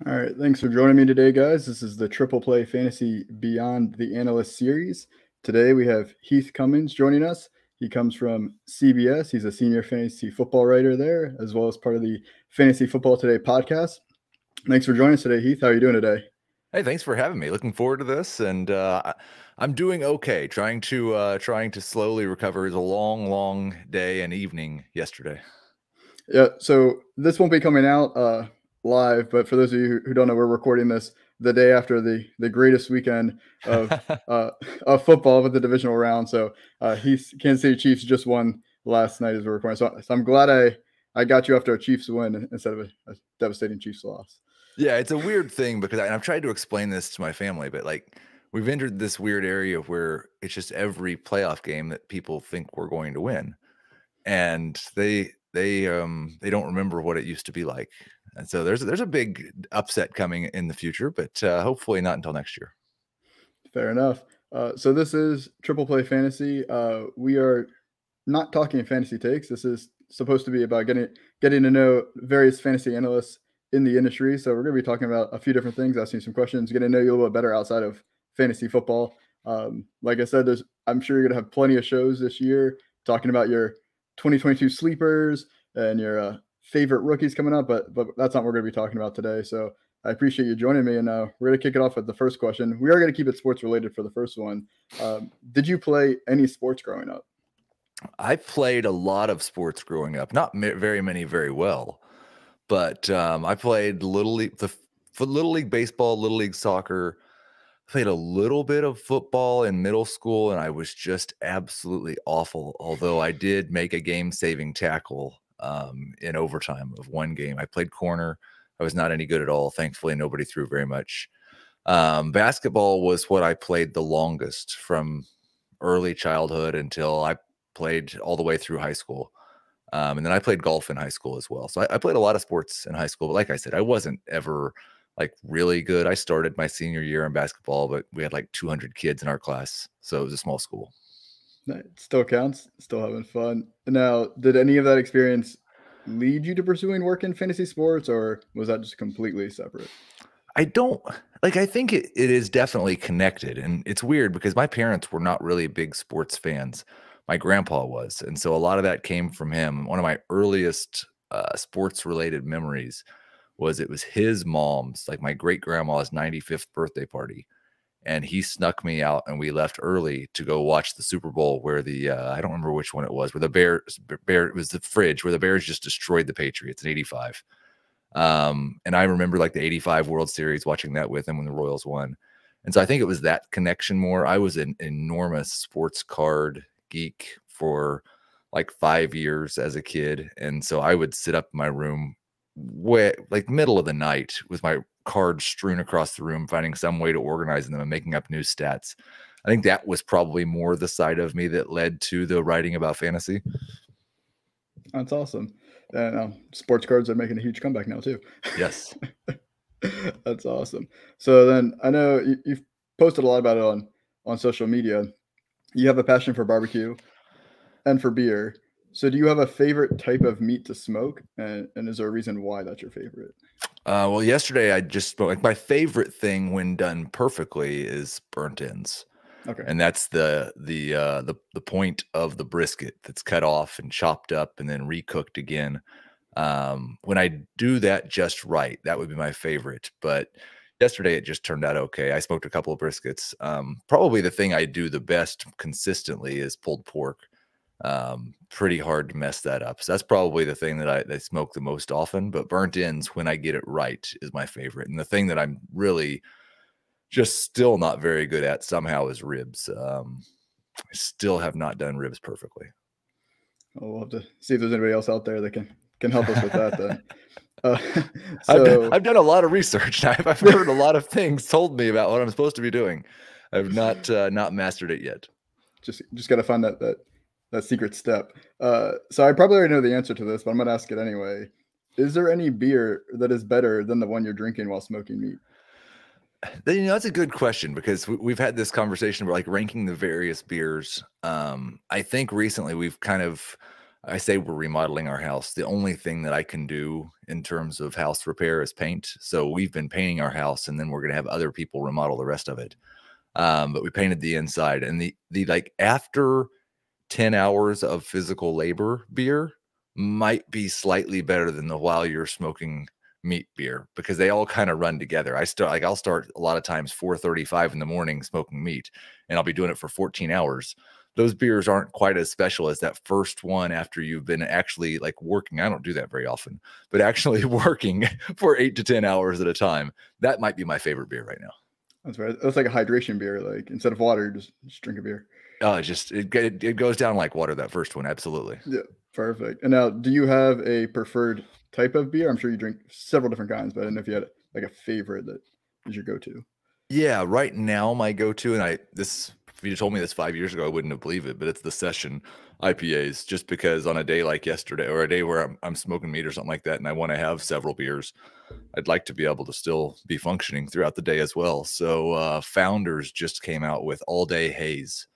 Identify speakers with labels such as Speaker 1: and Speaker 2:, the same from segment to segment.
Speaker 1: All right, thanks for joining me today, guys. This is the Triple Play Fantasy Beyond the Analyst series. Today we have Heath Cummings joining us. He comes from CBS. He's a senior fantasy football writer there, as well as part of the Fantasy Football Today podcast. Thanks for joining us today, Heath. How are you doing today?
Speaker 2: Hey, thanks for having me. Looking forward to this, and I'm doing okay. Trying to slowly recover. It was a long day and evening yesterday.
Speaker 1: Yeah, so this won't be coming out live, but for those of you who don't know, we're recording this the day after the greatest weekend of of football with the divisional round. So Kansas City Chiefs just won last night as we're recording. So I'm glad I got you after a Chiefs win instead of a devastating Chiefs loss.
Speaker 2: Yeah, it's a weird thing because I've tried to explain this to my family, but like we've entered this weird area where it's just every playoff game that people think we're going to win, and they don't remember what it used to be like. And so there's a big upset coming in the future, but hopefully not until next year.
Speaker 1: Fair enough. So this is Triple Play Fantasy. We are not talking fantasy takes. This is supposed to be about getting to know various fantasy analysts in the industry. So we're going to be talking about a few different things, asking some questions, getting to know you a little bit better outside of fantasy football. Like I said, I'm sure you're going to have plenty of shows this year talking about your 2022 sleepers and your favorite rookies coming up, but that's not what we're going to be talking about today. So I appreciate you joining me, and we're going to kick it off with the first question. We are going to keep it sports related for the first one. Did you play any sports growing up?
Speaker 2: I played a lot of sports growing up, not very many very well, but I played Little League, Little League baseball, Little League soccer. Played a little bit of football in middle school, and I was just absolutely awful. Although I did make a game-saving tackle in overtime of one game. I played corner. I was not any good at all. Thankfully, nobody threw very much. Basketball was what I played the longest from early childhood until I played all the way through high school. And then I played golf in high school as well. So I played a lot of sports in high school. But like I said, I wasn't ever like really good. I started my senior year in basketball, but we had like 200 kids in our class. So it was a small school.
Speaker 1: It still counts. Still having fun. Now, did any of that experience lead you to pursuing work in fantasy sports, or was that just completely separate?
Speaker 2: I don't like, I think it is definitely connected. And it's weird because my parents were not really big sports fans. My grandpa was. And so a lot of that came from him. One of my earliest sports related memories was it was his mom's, like my great grandma's 95th birthday party. And he snuck me out and we left early to go watch the Super Bowl where the, I don't remember which one it was, where the it was the fridge where the Bears just destroyed the Patriots in 85. And I remember like the 85 World Series, watching that with him when the Royals won. And so I think it was that connection more. I was an enormous sports card geek for like 5 years as a kid. And so I would sit up in my room like middle of the night with my cards strewn across the room, finding some way to organize them and making up new stats. I think that was probably more the side of me that led to the writing about fantasy.
Speaker 1: That's awesome. And sports cards are making a huge comeback now too.
Speaker 2: Yes.
Speaker 1: That's awesome. So then I know you've posted a lot about it on social media. You have a passion for barbecue and for beer. So do you have a favorite type of meat to smoke? And is there a reason why that's your favorite?
Speaker 2: Well, yesterday I just spoke. Like my favorite thing when done perfectly is burnt ends.
Speaker 1: Okay.
Speaker 2: And that's the point of the brisket that's cut off and chopped up and then recooked again. When I do that just right, that would be my favorite. But yesterday it just turned out okay. I smoked a couple of briskets. Probably the thing I do the best consistently is pulled pork. Pretty hard to mess that up. So that's probably the thing that I smoke the most often. But burnt ends, when I get it right, is my favorite. And the thing that I'm really just still not very good at somehow is ribs. I still have not done ribs perfectly.
Speaker 1: Well, we'll have to see if there's anybody else out there that can help us with that then.
Speaker 2: I've done a lot of research. I've heard a lot of things told me about what I'm supposed to be doing. I've not mastered it yet.
Speaker 1: Just got to find that secret step. So I probably already know the answer to this, but I'm going to ask it anyway. Is there any beer that is better than the one you're drinking while smoking meat?
Speaker 2: That's a good question because we've had this conversation about like ranking the various beers. I think recently we've kind of I say we're remodeling our house. The only thing that I can do in terms of house repair is paint. So we've been painting our house, and then we're going to have other people remodel the rest of it. But we painted the inside, and the like after 10 hours of physical labor beer might be slightly better than the while you're smoking meat beer, because they all kind of run together. I'll start a lot of times 4:35 in the morning smoking meat, and I'll be doing it for 14 hours. Those beers aren't quite as special as that first one after you've been actually like working. I don't do that very often, but actually working for 8 to 10 hours at a time. That might be my favorite beer right now.
Speaker 1: That's right. That's like a hydration beer. Like instead of water, just drink a beer.
Speaker 2: It goes down like water, that first one. Absolutely.
Speaker 1: Yeah, perfect. And now, do you have a preferred type of beer? I'm sure you drink several different kinds, but I didn't know if you had like a favorite that is your go-to.
Speaker 2: Yeah, right now my go-to, and if you told me this 5 years ago, I wouldn't have believed it, but it's the Session IPAs, just because on a day like yesterday or a day where I'm smoking meat or something like that, and I want to have several beers, I'd like to be able to still be functioning throughout the day as well. So Founders just came out with All Day Haze.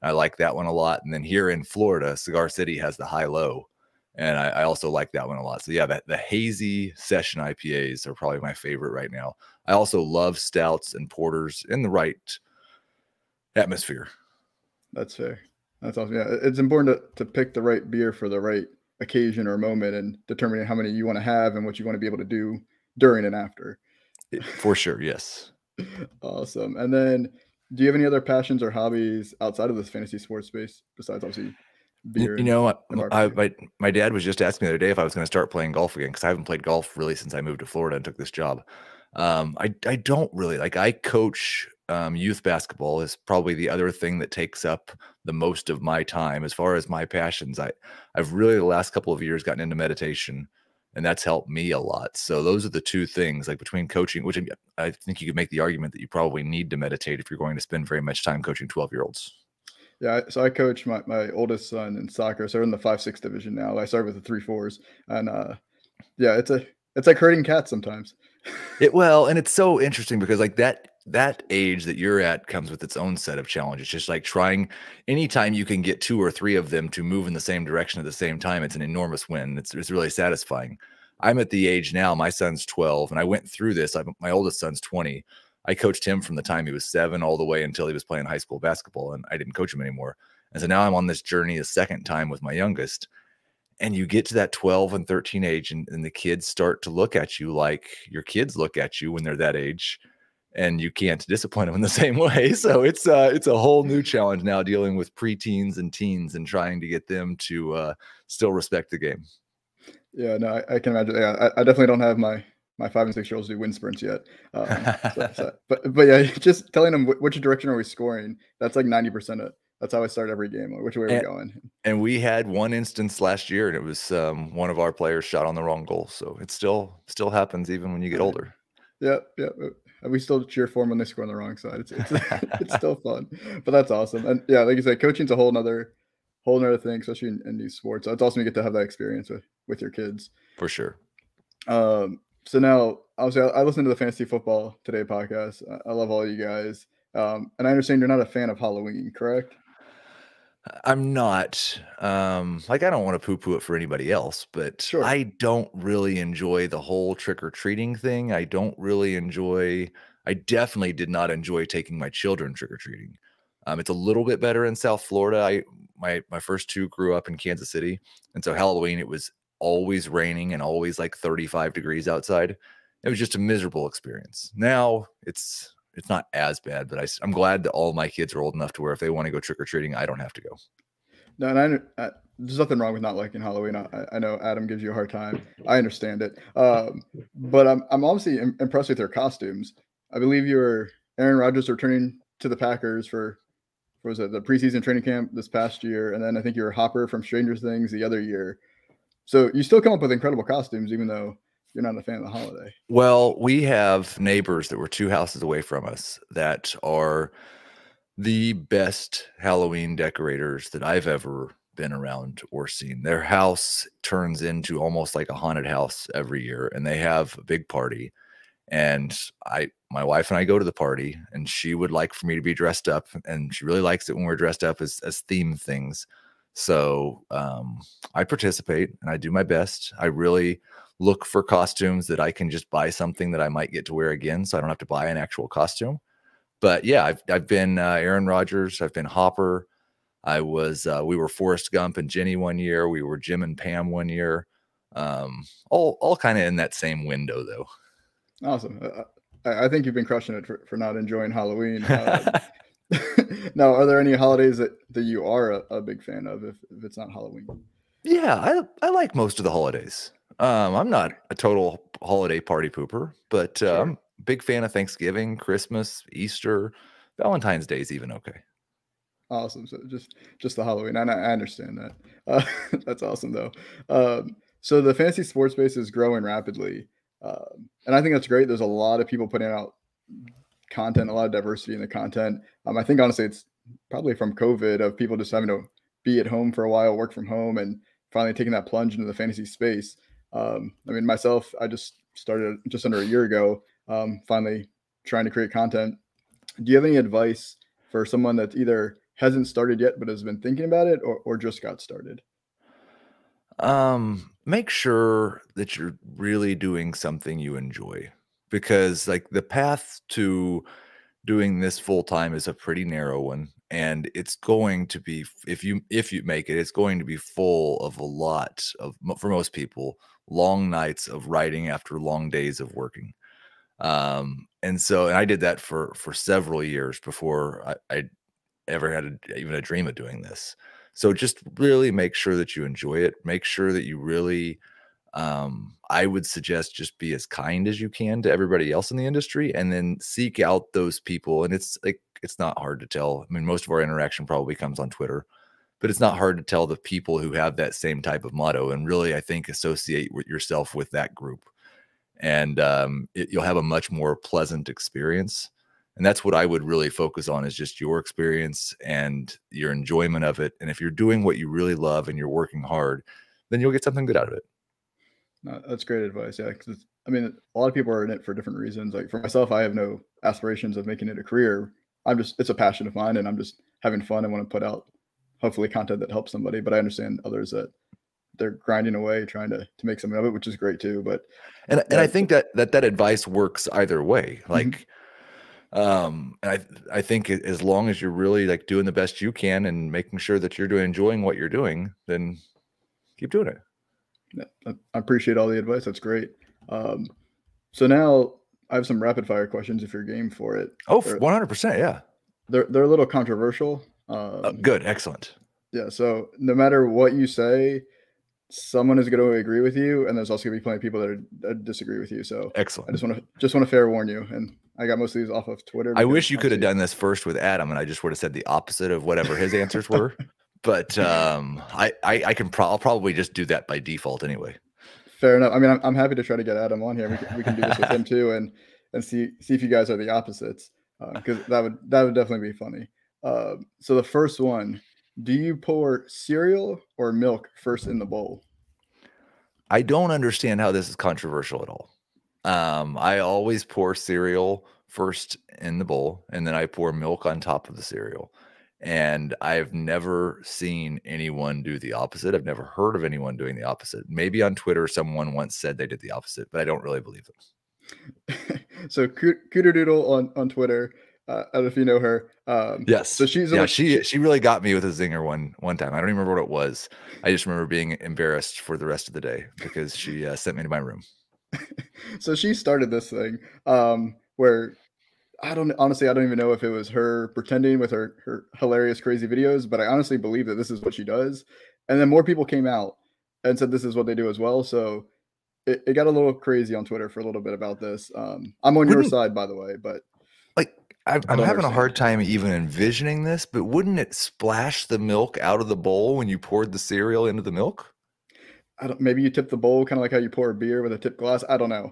Speaker 2: I like that one a lot. And then here in Florida, Cigar City has the High Low, and I also like that one a lot. So yeah, the hazy Session IPAs are probably my favorite right now. I also love stouts and porters in the right atmosphere.
Speaker 1: That's fair. That's awesome. Yeah, it's important to pick the right beer for the right occasion or moment, and determining how many you want to have and what you want to be able to do during and after.
Speaker 2: For sure, yes.
Speaker 1: Awesome. And then, do you have any other passions or hobbies outside of this fantasy sports space besides obviously beer
Speaker 2: You know,
Speaker 1: and barbecue?
Speaker 2: my dad was just asking me the other day if I was going to start playing golf again, because I haven't played golf really since I moved to Florida and took this job. I don't really like. I coach youth basketball is probably the other thing that takes up the most of my time as far as my passions. I've really the last couple of years gotten into meditation, and that's helped me a lot. So those are the two things, like between coaching, which I think you could make the argument that you probably need to meditate if you're going to spend very much time coaching 12-year-olds.
Speaker 1: Yeah, so I coach my oldest son in soccer. So we're in the 5-6 division now. I started with the 3-4s, and yeah, it's like herding cats sometimes.
Speaker 2: And it's so interesting because like that age that you're at comes with its own set of challenges. Just like trying anytime you can get 2 or 3 of them to move in the same direction at the same time, it's an enormous win. It's really satisfying. I'm at the age now, my son's 12, and I went through this. My oldest son's 20. I coached him from the time he was 7 all the way until he was playing high school basketball, and I didn't coach him anymore. And so now I'm on this journey a second time with my youngest. And you get to that 12 and 13 age, and the kids start to look at you like your kids look at you when they're that age, and you can't discipline them in the same way. So it's a whole new challenge now, dealing with preteens and teens and trying to get them to still respect the game.
Speaker 1: Yeah, no, I can imagine. Yeah, I definitely don't have my 5 and 6 year olds do wind sprints yet. But yeah, just telling them which direction are we scoring. That's like 90% of. That's how I start every game. Like, which way are we going?
Speaker 2: And we had one instance last year, and it was one of our players shot on the wrong goal. So it still happens even when you get older.
Speaker 1: Yeah, yeah. We still cheer for them when they score on the wrong side. It's it's still fun, but that's awesome. And yeah, like you said, coaching's a whole nother thing, especially in these sports. So it's awesome you get to have that experience with your kids.
Speaker 2: For sure.
Speaker 1: So now, obviously, I listen to the Fantasy Football Today podcast. I love all you guys. And I understand you're not a fan of Halloween, correct?
Speaker 2: I'm not. Like, I don't want to poo-poo it for anybody else, but
Speaker 1: Sure.
Speaker 2: I don't really enjoy the whole trick-or-treating thing. I definitely did not enjoy taking my children trick-or-treating. It's a little bit better in South Florida. My first 2 grew up in Kansas City, and so Halloween, it was always raining and always like 35 degrees outside. It was just a miserable experience. Now it's not as bad, but I'm glad that all my kids are old enough to where if they want to go trick-or-treating, I don't have to go.
Speaker 1: No, and there's nothing wrong with not liking Halloween. I know Adam gives you a hard time. I understand it. But I'm obviously impressed with your costumes. I believe you were Aaron Rodgers returning to the Packers for was it the preseason training camp this past year, and then I think you were Hopper from Stranger Things the other year. So you still come up with incredible costumes, even though you're not a fan of the holiday.
Speaker 2: Well, we have neighbors that were 2 houses away from us that are the best Halloween decorators that I've ever been around or seen. Their house turns into almost like a haunted house every year, and they have a big party. And my wife and I go to the party, and she would like for me to be dressed up, and she really likes it when we're dressed up as theme things. So I participate and I do my best. I really look for costumes that I can just buy something that I might get to wear again, so I don't have to buy an actual costume. But yeah, I've been Aaron Rodgers. I've been Hopper. We were Forrest Gump and Jenny one year. We were Jim and Pam one year. All kind of in that same window though.
Speaker 1: Awesome. I think you've been crushing it for not enjoying Halloween. Now, are there any holidays that you are a big fan of if it's not Halloween?
Speaker 2: Yeah, I like most of the holidays. I'm not a total holiday party pooper, but I'm a big fan of Thanksgiving, Christmas, Easter, Valentine's Day is even okay.
Speaker 1: Awesome. So just the Halloween. I understand that. That's awesome though. So the fantasy sports space is growing rapidly, and I think that's great. There's a lot of people putting out content, a lot of diversity in the content. I think honestly, it's probably from COVID of people just having to be at home for a while, work from home, and finally taking that plunge into the fantasy space. I mean, myself, I just started just under a year ago, finally trying to create content. Do you have any advice for someone that either hasn't started yet but has been thinking about it, or just got started?
Speaker 2: Make sure that you're really doing something you enjoy, because like the path to doing this full time is a pretty narrow one, and it's going to be, if you make it, it's going to be full of a lot of, for most people, long nights of writing after long days of working. And I did that for several years before I ever had even a dream of doing this. So just really make sure that you enjoy it. Make sure that you really, I would suggest, just be as kind as you can to everybody else in the industry, and then seek out those people. And it's like, it's not hard to tell. I mean, most of our interaction probably comes on Twitter, but it's not hard to tell the people who have that same type of motto, and really, I think, associate yourself with that group. And you'll have a much more pleasant experience. And that's what I would really focus on, is just your experience and your enjoyment of it. And if you're doing what you really love and you're working hard, then you'll get something good out of it.
Speaker 1: No, that's great advice. Yeah, because I mean, a lot of people are in it for different reasons. Like for myself, I have no aspirations of making it a career. It's a passion of mine, and I'm just having fun and want to put out hopefully content that helps somebody. But I understand others that they're grinding away trying to make something of it, which is great too. But
Speaker 2: and I think that advice works either way. Like, and I think as long as you're really like doing the best you can and making sure that you're enjoying what you're doing, then keep doing it.
Speaker 1: Yeah, I appreciate all the advice. That's great. So now I have some rapid fire questions if you're game for it.
Speaker 2: Oh, 100%. Yeah.
Speaker 1: They're a little controversial.
Speaker 2: Good. Excellent.
Speaker 1: Yeah. So no matter what you say, someone is going to agree with you, and there's also going to be plenty of people that disagree with you. So
Speaker 2: excellent.
Speaker 1: I just want to fair warn you. And I got most of these off of Twitter.
Speaker 2: I wish you could have done this first with Adam, and I just would have said the opposite of whatever his answers were. But I'll probably just do that by default anyway.
Speaker 1: Fair enough. I mean, I'm happy to try to get Adam on here. We can do this with him too, and see if you guys are the opposites, because that would definitely be funny. So the first one: do you pour cereal or milk first in the bowl?
Speaker 2: I don't understand how this is controversial at all. I always pour cereal first in the bowl, and then I pour milk on top of the cereal. And I've never seen anyone do the opposite. I've never heard of anyone doing the opposite. Maybe on Twitter, someone once said they did the opposite, but I don't really believe them.
Speaker 1: So Cooter Doodle on Twitter. I don't know if you know her.
Speaker 2: Yes.
Speaker 1: So she
Speaker 2: really got me with a zinger one time. I don't even remember what it was. I just remember being embarrassed for the rest of the day because she sent me to my room.
Speaker 1: So she started this thing where I don't even know if it was her pretending with her hilarious, crazy videos, but I honestly believe that this is what she does. And then more people came out and said this is what they do as well. So it got a little crazy on Twitter for a little bit about this. I'm on your side, by the way, but
Speaker 2: like I'm having a hard time even envisioning this, but wouldn't it splash the milk out of the bowl when you poured the cereal into the milk?
Speaker 1: Maybe you tip the bowl kind of like how you pour a beer with a tip glass. I don't know.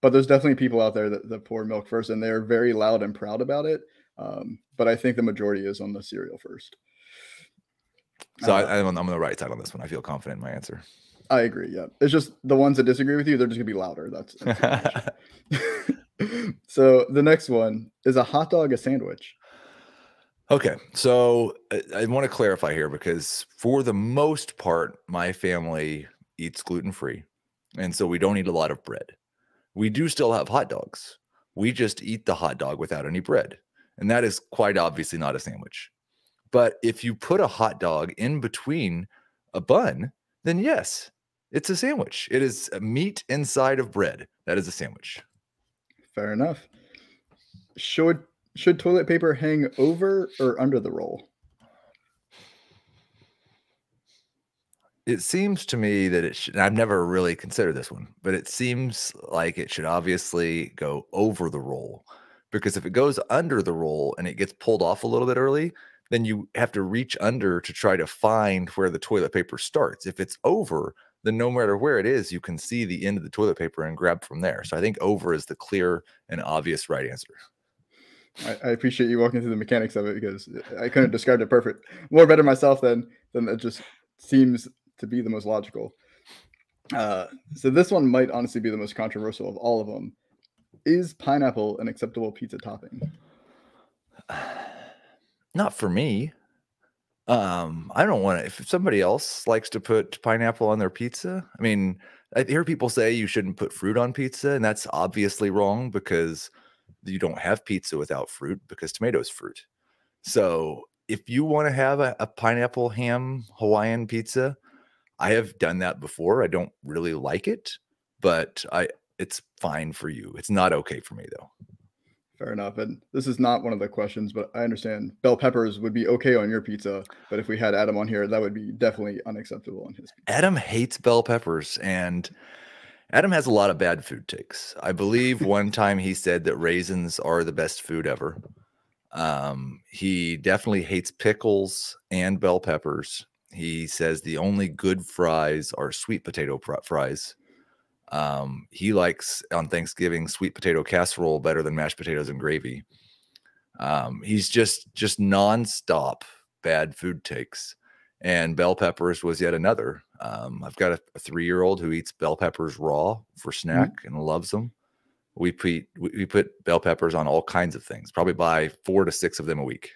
Speaker 1: But there's definitely people out there that pour milk first, and they're very loud and proud about it. But I think the majority is on the cereal first.
Speaker 2: So I'm on the right side on this one. I feel confident in my answer.
Speaker 1: I agree. Yeah. It's just the ones that disagree with you, they're just gonna be louder. That's So the next one, is a hot dog a sandwich?
Speaker 2: Okay, so I want to clarify here because for the most part, my family eats gluten-free, and so we don't eat a lot of bread. We do still have hot dogs. We just eat the hot dog without any bread, and that is quite obviously not a sandwich. But if you put a hot dog in between a bun, then yes, it's a sandwich. It is a meat inside of bread. That is a sandwich.
Speaker 1: Fair enough. Should toilet paper hang over or under the roll?
Speaker 2: It seems to me that it should. I've never really considered this one, but it seems like it should obviously go over the roll because if it goes under the roll and it gets pulled off a little bit early, then you have to reach under to try to find where the toilet paper starts. If it's over, then no matter where it is, you can see the end of the toilet paper and grab from there. So I think over is the clear and obvious right answer.
Speaker 1: I appreciate you walking through the mechanics of it because I couldn't describe it more better myself than it just seems to be the most logical. So this one might honestly be the most controversial of all of them. Is pineapple an acceptable pizza topping?
Speaker 2: Not for me. I don't want to. If somebody else likes to put pineapple on their pizza, I mean, I hear people say you shouldn't put fruit on pizza, and that's obviously wrong because you don't have pizza without fruit because tomato is fruit. So if you want to have a pineapple ham Hawaiian pizza, I have done that before. I don't really like it, but it's fine for you. It's not okay for me though.
Speaker 1: Fair enough. And this is not one of the questions, but I understand bell peppers would be okay on your pizza. But if we had Adam on here, that would be definitely unacceptable on his pizza.
Speaker 2: Adam hates bell peppers, and Adam has a lot of bad food takes. I believe one time he said that raisins are the best food ever. He definitely hates pickles and bell peppers. He says the only good fries are sweet potato fries. He likes on Thanksgiving sweet potato casserole better than mashed potatoes and gravy. He's just nonstop bad food takes. And bell peppers was yet another. I've got a 3-year-old who eats bell peppers raw for snack and loves them. We put bell peppers on all kinds of things, probably buy 4 to 6 of them a week.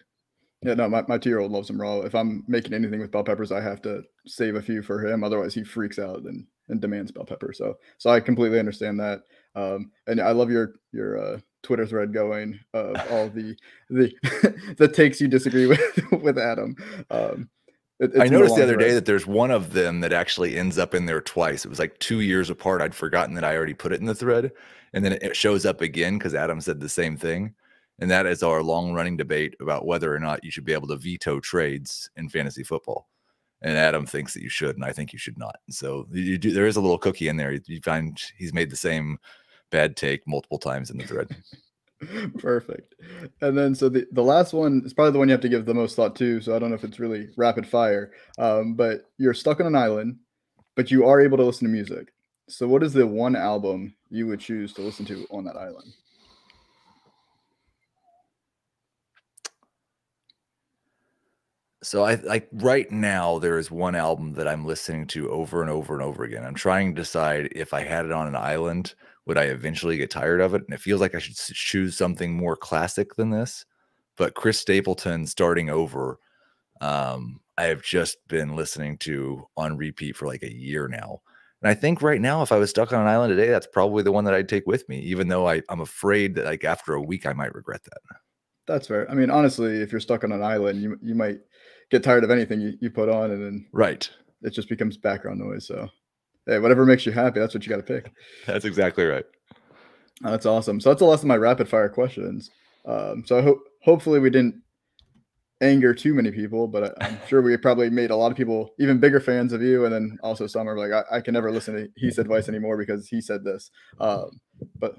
Speaker 1: Yeah, no, my 2-year-old loves them raw. If I'm making anything with bell peppers, I have to save a few for him. Otherwise, he freaks out and demands bell pepper. So I completely understand that. And I love your Twitter thread going of all the the takes you disagree with Adam.
Speaker 2: I noticed the other day that there's one of them that actually ends up in there twice. It was like 2 years apart. I'd forgotten that I already put it in the thread, and then it shows up again because Adam said the same thing. And that is our long-running debate about whether or not you should be able to veto trades in fantasy football. And Adam thinks that you should, and I think you should not. And so there is a little cookie in there. You find he's made the same bad take multiple times in the thread.
Speaker 1: Perfect. And then so the last one is probably the one you have to give the most thought to. So I don't know if it's really rapid fire, but you're stuck on an island, but you are able to listen to music. So what is the one album you would choose to listen to on that island?
Speaker 2: So I like right now there is one album that I'm listening to over and over and over again. I'm trying to decide if I had it on an island, would I eventually get tired of it? And it feels like I should choose something more classic than this. But Chris Stapleton starting over, I have just been listening to on repeat for like a year now. And I think right now, if I was stuck on an island today, that's probably the one that I'd take with me, even though I'm afraid that like after a week I might regret that.
Speaker 1: That's fair. I mean, honestly, if you're stuck on an island, you might get tired of anything you put on, and then
Speaker 2: Right.
Speaker 1: it just becomes background noise. So, hey, whatever makes you happy, that's what you got to pick.
Speaker 2: That's exactly right.
Speaker 1: That's awesome. So that's the last of my rapid fire questions. So hopefully we didn't anger too many people, but I'm sure we probably made a lot of people even bigger fans of you, and then also some are like, I can never listen to Heath's advice anymore because he said this. But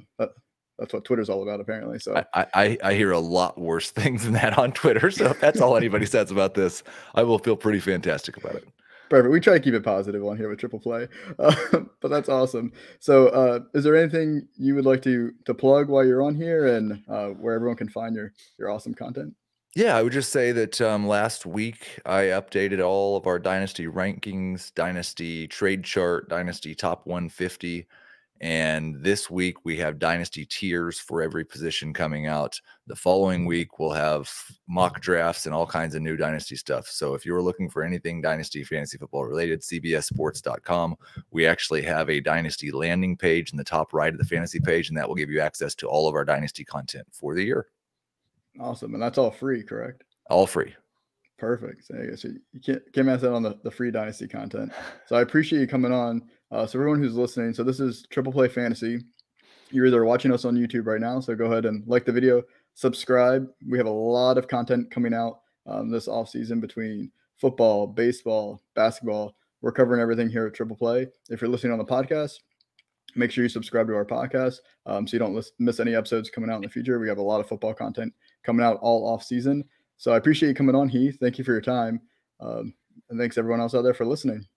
Speaker 1: that's what Twitter's all about, apparently. So
Speaker 2: I hear a lot worse things than that on Twitter. So if that's all anybody says about this, I will feel pretty fantastic about it.
Speaker 1: Perfect. We try to keep it positive on here with Triple Play, but that's awesome. So, is there anything you would like to plug while you're on here, and where everyone can find your awesome content?
Speaker 2: Yeah, I would just say that last week I updated all of our dynasty rankings, dynasty trade chart, dynasty top 150. And this week we have dynasty tiers for every position coming out. The following week we'll have mock drafts and all kinds of new dynasty stuff. So if you're looking for anything dynasty fantasy football related, cbssports.com. We actually have a dynasty landing page in the top right of the fantasy page, and that will give you access to all of our dynasty content for the year.
Speaker 1: Awesome. And that's all free, correct?
Speaker 2: All free.
Speaker 1: Perfect. So I guess you can't mess out on the free dynasty content. So I appreciate you coming on. So everyone who's listening, so this is Triple Play Fantasy. You're either watching us on YouTube right now, so go ahead and like the video, subscribe. We have a lot of content coming out this offseason between football, baseball, basketball. We're covering everything here at Triple Play. If you're listening on the podcast, make sure you subscribe to our podcast so you don't miss any episodes coming out in the future. We have a lot of football content coming out all off season. So I appreciate you coming on, Heath. Thank you for your time. And thanks everyone else out there for listening.